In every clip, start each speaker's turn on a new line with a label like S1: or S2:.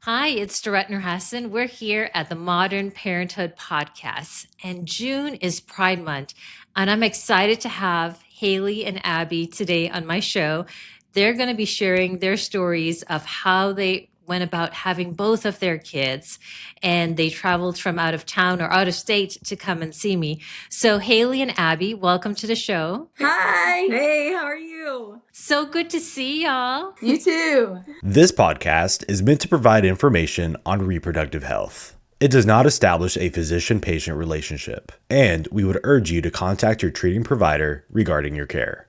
S1: Hi, it's Noorhasan. We're here at the Modern Parenthood podcast, and June is Pride Month, and I'm excited to have Hayley and Abby today on my show. They're going to be sharing their stories of how they went about having both of their kids, and they traveled from out of town or out of state to come and see me. So, Hayley and Abby, welcome to the show.
S2: Hi. Hey, how are you?
S1: So good to see y'all.
S2: You too.
S3: This podcast is meant to provide information on reproductive health. It does not establish a physician-patient relationship, and we would urge you to contact your treating provider regarding your care.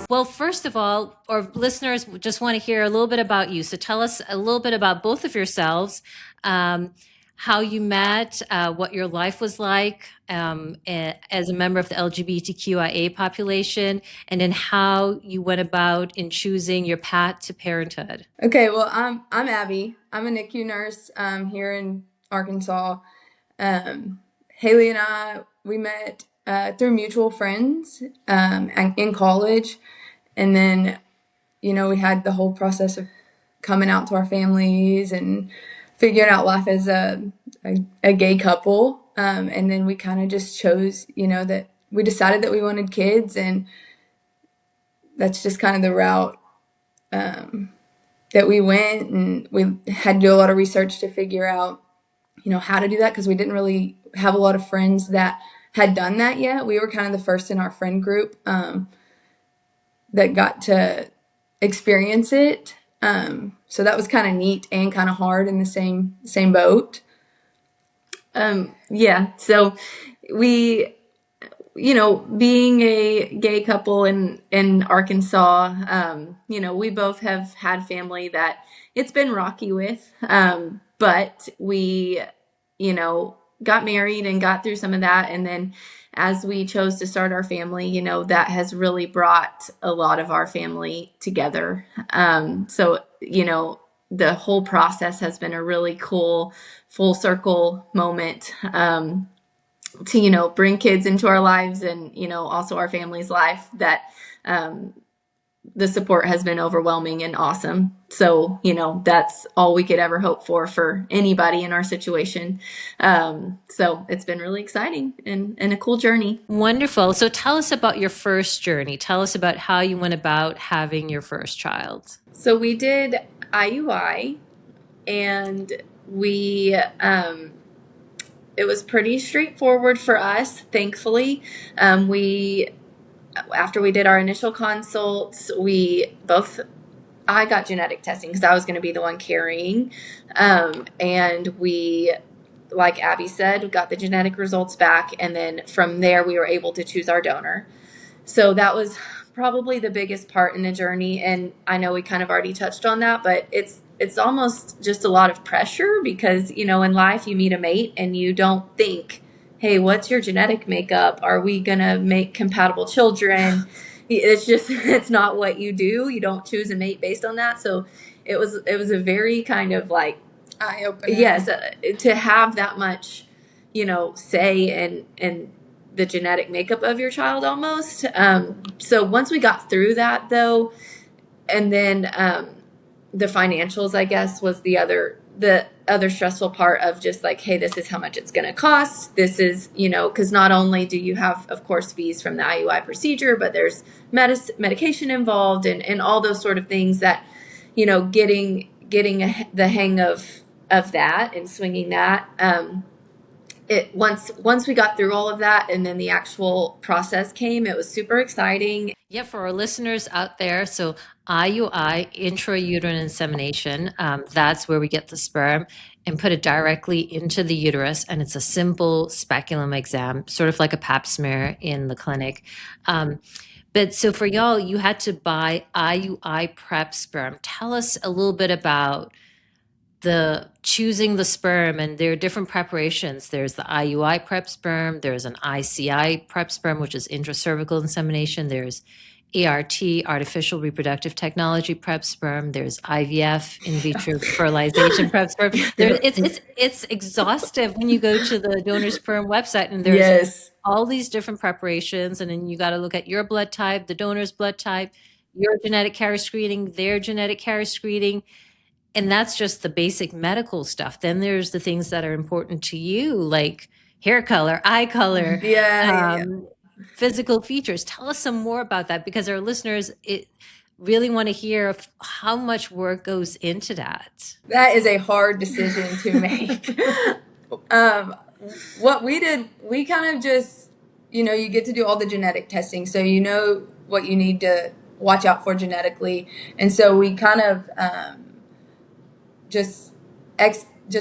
S1: Well, first of all, our listeners just want to hear a little bit about you. So tell us a little bit about both of yourselves, how you met, what your life was like as a member of the LGBTQIA population, and then how you went about in choosing your path to parenthood.
S2: Okay, well, I'm Abby. I'm a NICU nurse here in Arkansas. Hayley and I, we met through mutual friends in college. And then, we had the whole process of coming out to our families and figuring out life as a gay couple. And then we kind of just chose, that we decided that we wanted kids. And that's just kind of the route that we went. And we had to do a lot of research to figure out, how to do that, because we didn't really have a lot of friends that had done that yet. We were kind of the first in our friend group that got to experience it. So that was kind of neat and kind of hard in the same boat.
S4: So we, being a gay couple in Arkansas, we both have had family that it's been rocky with, but we, got married and got through some of that. And then as we chose to start our family, that has really brought a lot of our family together. So, the whole process has been a really cool full circle moment to, bring kids into our lives and, also our family's life, that the support has been overwhelming and awesome. So, that's all we could ever hope for anybody in our situation. So it's been really exciting and a cool journey.
S1: Wonderful. So tell us about your first journey. Tell us about how you went about having your first child.
S4: So we did IUI, and we, it was pretty straightforward for us, thankfully. After we did our initial consults, I got genetic testing because I was going to be the one carrying. And we, like Abby said, we got the genetic results back. And then from there, we were able to choose our donor. So that was probably the biggest part in the journey. And I know we kind of already touched on that, but it's almost just a lot of pressure because, in life you meet a mate and you don't think, hey, what's your genetic makeup? Are we going to make compatible children? It's not what you do. You don't choose a mate based on that. So it was a very kind of like
S2: eye-opener.
S4: Yes, to have that much, say in the genetic makeup of your child almost. So once we got through that though, and then the financials, I guess, was the other stressful part of just like, hey, this is how much it's going to cost. This is, because not only do you have, of course, fees from the IUI procedure, but there's medication involved and all those sort of things that, getting the hang of that and swinging that. Once we got through all of that and then the actual process came, it was super exciting.
S1: Yeah, for our listeners out there, so IUI, intrauterine insemination, that's where we get the sperm and put it directly into the uterus, and it's a simple speculum exam, sort of like a pap smear in the clinic. But so for y'all, you had to buy IUI prep sperm. Tell us a little bit about the choosing the sperm, and there are different preparations. There's the IUI prep sperm, there's an ICI prep sperm, which is intracervical insemination, there's ART, artificial reproductive technology prep sperm. There's IVF, in vitro fertilization prep sperm. It's exhaustive when you go to the donor sperm website, and there's
S2: Yes.
S1: all these different preparations, and then you got to look at your blood type, the donor's blood type, your genetic carrier screening, their genetic carrier screening. And that's just the basic medical stuff. Then there's the things that are important to you, like hair color, eye color,
S2: Yeah.
S1: physical features. Tell us some more about that, because our listeners really want to hear how much work goes into that.
S2: That is a hard decision to make. What we did, we kind of just, you get to do all the genetic testing, so you know what you need to watch out for genetically. And so we kind of just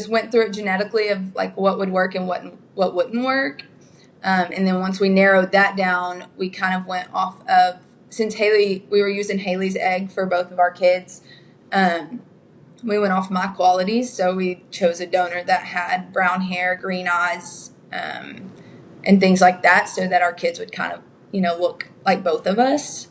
S2: went through it genetically of like what would work and what wouldn't work. And then once we narrowed that down, we kind of went off of, since we were using Hayley's egg for both of our kids, we went off my qualities. So we chose a donor that had brown hair, green eyes, and things like that, so that our kids would kind of, look like both of us.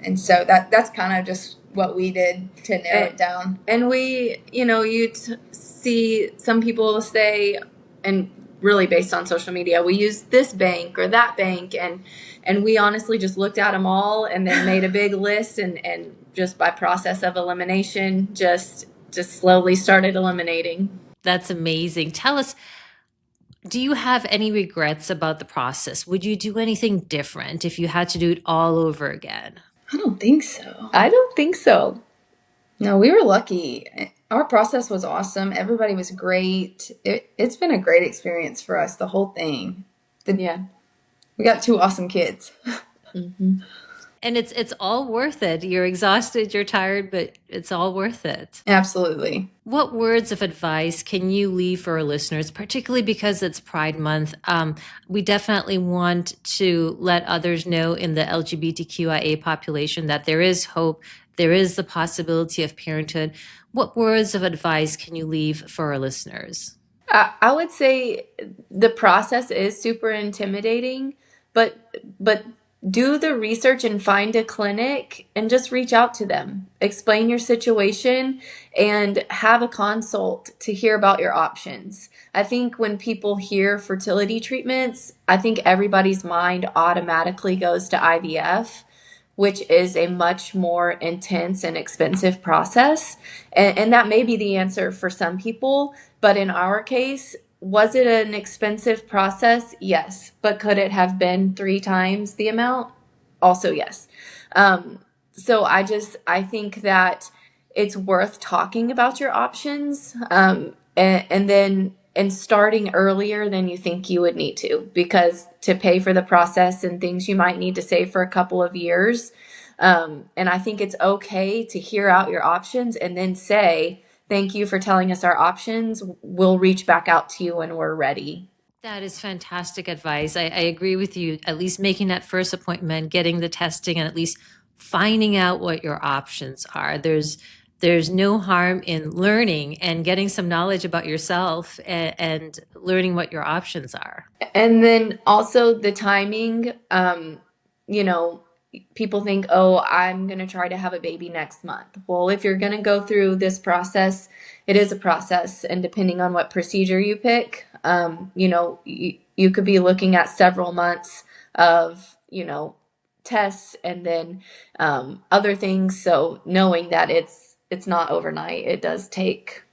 S2: And so that's kind of just what we did to narrow it down.
S4: And we, you'd see some people say, and really based on social media, we use this bank or that bank, and we honestly just looked at them all and then made a big list, and just by process of elimination, just slowly started eliminating.
S1: That's amazing. Tell us, do you have any regrets about the process? Would you do anything different if you had to do it all over again?
S2: I don't think so.
S4: I don't think so.
S2: No, we were lucky. Our process was awesome. Everybody was great. It's been a great experience for us, the whole thing.
S4: Yeah.
S2: We got 2 awesome kids.
S4: Mm-hmm.
S1: And it's all worth it. You're exhausted, you're tired, but it's all worth it.
S2: Absolutely.
S1: What words of advice can you leave for our listeners, particularly because it's Pride Month? We definitely want to let others know in the LGBTQIA population that there is hope, there is the possibility of parenthood. What words of advice can you leave for our listeners?
S4: I would say the process is super intimidating, but do the research and find a clinic and just reach out to them. Explain your situation and have a consult to hear about your options. I think when people hear fertility treatments, I think everybody's mind automatically goes to IVF, which is a much more intense and expensive process. And that may be the answer for some people, but in our case, was it an expensive process? Yes. But could it have been 3 times the amount? Also, yes. So I think that it's worth talking about your options, and starting earlier than you think you would need to, because to pay for the process and things you might need to save for a couple of years. And I think it's okay to hear out your options and then say, thank you for telling us our options. We'll reach back out to you when we're ready.
S1: That is fantastic advice. I agree with you. At least making that first appointment, getting the testing, and at least finding out what your options are. There's no harm in learning and getting some knowledge about yourself and learning what your options are.
S4: And then also the timing, people think, oh, I'm going to try to have a baby next month. Well, if you're going to go through this process, it is a process. And depending on what procedure you pick, you could be looking at several months of, tests and then other things. So knowing that it's not overnight, it does take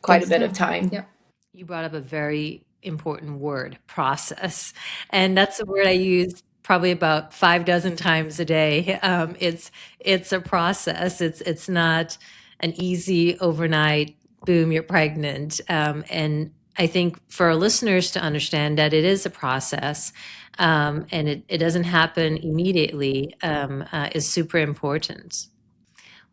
S4: quite a bit of time.
S2: Yep.
S1: You brought up a very important word, process. And that's a word I use probably about 6 times a day. It's a process. It's not an easy overnight, boom, you're pregnant. And I think for our listeners to understand that it is a process, and it doesn't happen immediately, is super important.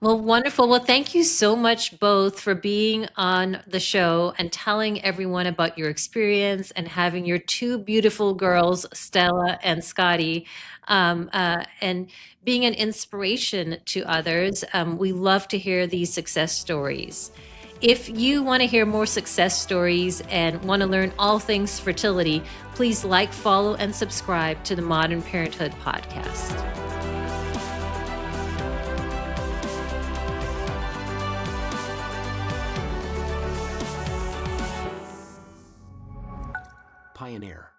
S1: Well, wonderful. Well, thank you so much both for being on the show and telling everyone about your experience and having your 2 beautiful girls, Stella and Scotty, and being an inspiration to others. We love to hear these success stories. If you want to hear more success stories and want to learn all things fertility, please like, follow, and subscribe to the Modern Parenthood podcast.
S5: pioneer.